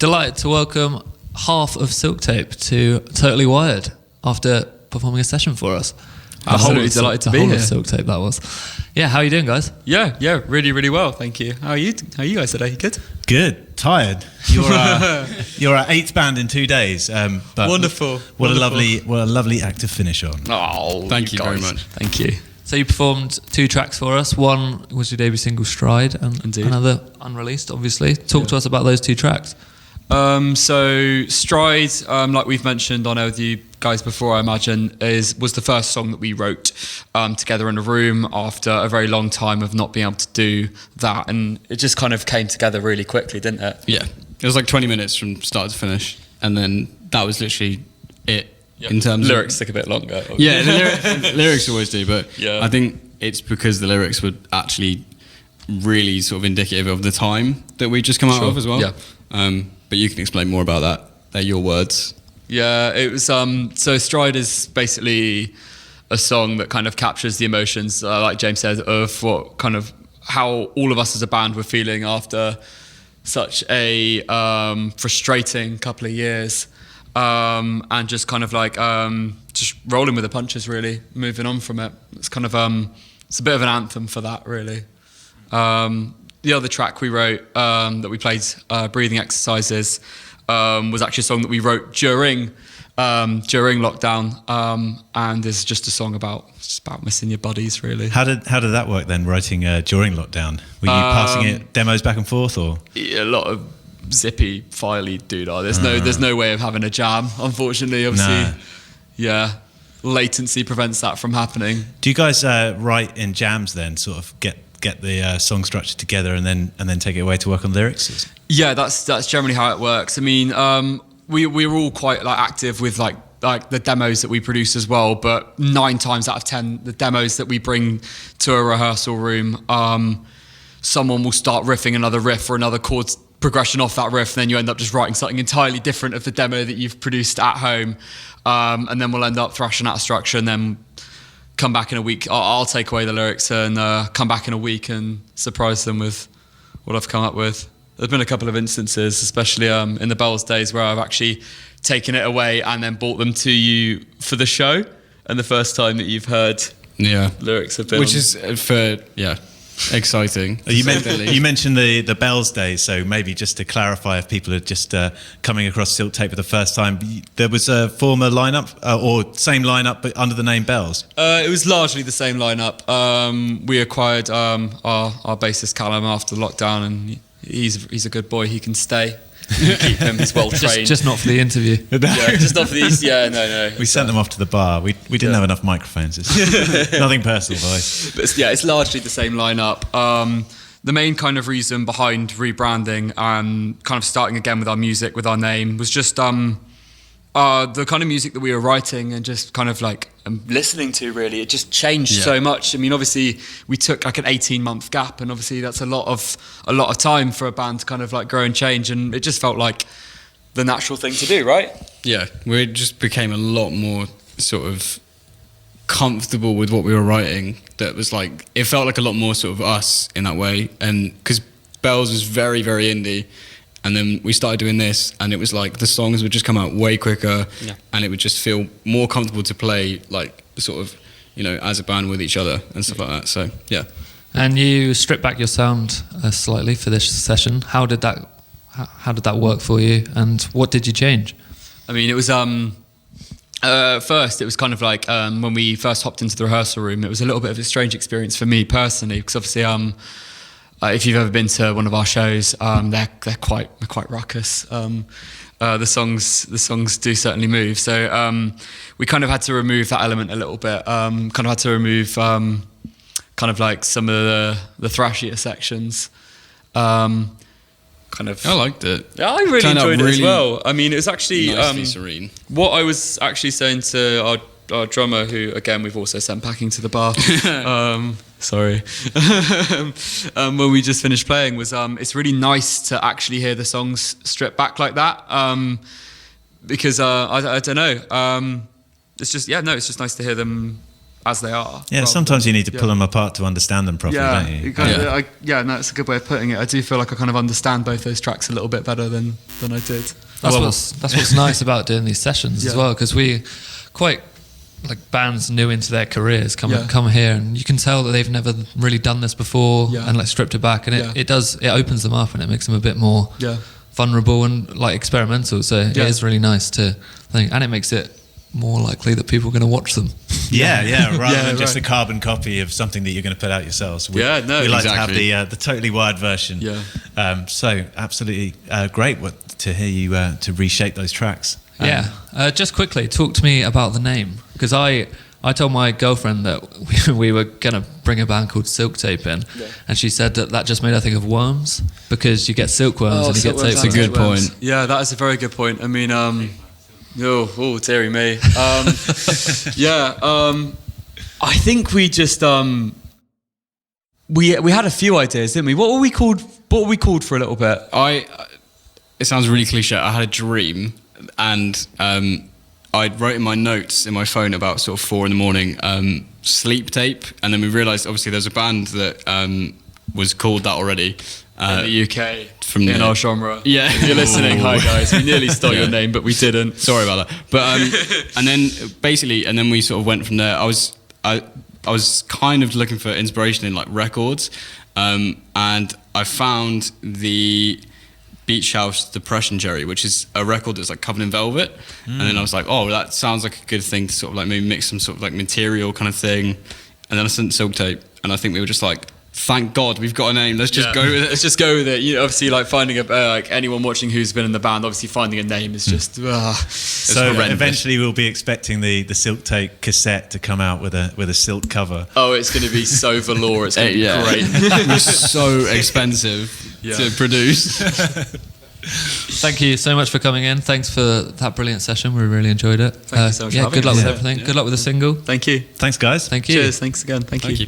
Delighted to welcome half of Silktape to Totally Wired after performing a session for us. Absolutely delighted to be here. The whole of Silktape that was. Yeah, how are you doing, guys? Yeah, really, really well, thank you. How are you guys today? Good? Good. Tired. You're our 8th band in 2 days. But Wonderful. What a lovely act to finish on. Oh, thank you guys. very much. Thank you. So you performed 2 tracks for us. One was your debut single, Stride, and Indeed. another unreleased, obviously. Talk to us about those 2 tracks. So Stride, like we've mentioned on with you guys before, I imagine, was the first song that we wrote together in a room after a very long time of not being able to do that, and it just kind of came together really quickly, didn't it? Yeah, it was like 20 minutes from start to finish, and then that was literally it. Yep. In terms lyrics of, took a bit longer. Yeah, the lyrics always do, but yeah. I think it's because the lyrics were actually really sort of indicative of the time that we just come out of as well. Yeah. But you can explain more about that. They're your words. Yeah, it was. So Stride is basically a song that kind of captures the emotions, like James said, of how all of us as a band were feeling after such a frustrating couple of years, and just kind of like just rolling with the punches, really, moving on from it. It's kind of it's a bit of an anthem for that, really. The other track we wrote that we played, Breathing Exercises, was actually a song that we wrote during lockdown, and is just a song about missing your buddies, really. How did that work then? Writing during lockdown, were you passing it demos back and forth, or a lot of zippy, filey doodah? There's no way of having a jam, unfortunately. Obviously, no. Yeah, latency prevents that from happening. Do you guys write in jams then? Sort of get the song structure together and then take it away to work on lyrics? Yeah, that's generally how it works. I mean, we're all quite like active with like the demos that we produce as well, but 9 times out of 10, the demos that we bring to a rehearsal room, someone will start riffing another riff or another chord progression off that riff, and then you end up just writing something entirely different of the demo that you've produced at home, and then we'll end up thrashing out a structure and then come back in a week. I'll take away the lyrics and come back in a week and surprise them with what I've come up with. There's been a couple of instances, especially in the Bells days, where I've actually taken it away and then brought them to you for the show, and the first time that you've heard lyrics have been which is exciting. You mentioned the Bells days, so maybe just to clarify, if people are just coming across Silktape for the first time, there was a former lineup or same lineup but under the name Bells? It was largely the same lineup. We acquired our bassist Callum after lockdown, and he's a good boy. He can stay. Keep him. He's well trained. Just not for the interview. Yeah, just not for these. Yeah, no. We sent them off to the bar. We didn't have enough microphones. It's nothing personal, boys. But yeah, it's largely the same lineup. The main kind of reason behind rebranding and kind of starting again with our music, with our name, was just the kind of music that we were writing and just kind of like listening to, really. It just changed so much. I mean, obviously we took like an 18-month gap, and obviously that's a lot of time for a band to kind of like grow and change, and it just felt like the natural thing to do, right? Yeah, we just became a lot more sort of comfortable with what we were writing. That was like, it felt like a lot more sort of us in that way, and because Bells was very, very indie. And then we started doing this, and it was like the songs would just come out way quicker, and it would just feel more comfortable to play, like sort of, as a band with each other and stuff like that. So yeah. And you stripped back your sound slightly for this session. How did that work for you, and what did you change? I mean, it was first it was kind of like when we first hopped into the rehearsal room, it was a little bit of a strange experience for me personally, because obviously if you've ever been to one of our shows, they're quite ruckus. The songs do certainly move. So we kind of had to remove that element a little bit. Kind of had to remove kind of like some of the thrashier sections. I liked it. Yeah, I really enjoyed it as well. I mean, it was actually nicely serene. What I was actually saying to our drummer, who again we've also sent packing to the bar. Sorry. When we just finished playing, was it's really nice to actually hear the songs stripped back like that, because I don't know, it's just nice to hear them as they are. Yeah, sometimes you need to pull them apart to understand them properly, don't you? No, it's a good way of putting it. I do feel like I kind of understand both those tracks a little bit better than I did. That's what's nice about doing these sessions as well, because we quite like bands new into their careers come here, and you can tell that they've never really done this before and like stripped it back, and it opens them up and it makes them a bit more vulnerable and like experimental. So it is really nice to think, and it makes it more likely that people are going to watch them. Rather than just a carbon copy of something that you're going to put out yourselves. We like to have the totally wired version. So absolutely great to hear you to reshape those tracks. Just quickly, talk to me about the name, because I told my girlfriend that we were going to bring a band called Silktape in, and she said that just made her think of worms, because you get silkworms and you get tape. That's a good point. Yeah, that is a very good point. I mean, dearie me. I think we just we had a few ideas, didn't we? What were we called for a little bit? It sounds really cliche. I had a dream, and I wrote in my notes in my phone about sort of 4 a.m, Sleeptape, and then we realised obviously there's a band that was called that already. In the UK, in our genre. Yeah. If you're listening, hi guys. We nearly stole your name, but we didn't. Sorry about that. But and then we sort of went from there. I was kind of looking for inspiration in like records, and I found the Beach House Depression Jerry, which is a record that's like covered in velvet. And then I was like, oh, that sounds like a good thing to sort of like maybe mix some sort of like material kind of thing. And then I sent Silktape, and I think we were just like, thank God we've got a name. Let's just go with it. Let's just go with it. You know, obviously, like finding like anyone watching who's been in the band, obviously finding a name is just. So eventually, we'll be expecting the Silktape cassette to come out with a silk cover. Oh, it's going to be so velour. It's going to be great. It was so expensive to produce. Thank you so much for coming in. Thanks for that brilliant session. We really enjoyed it. Thank you so much for having good luck us. with everything. Good luck with the single. Thank you. Thanks, guys. Thank you. Cheers. Thanks again. Thank you.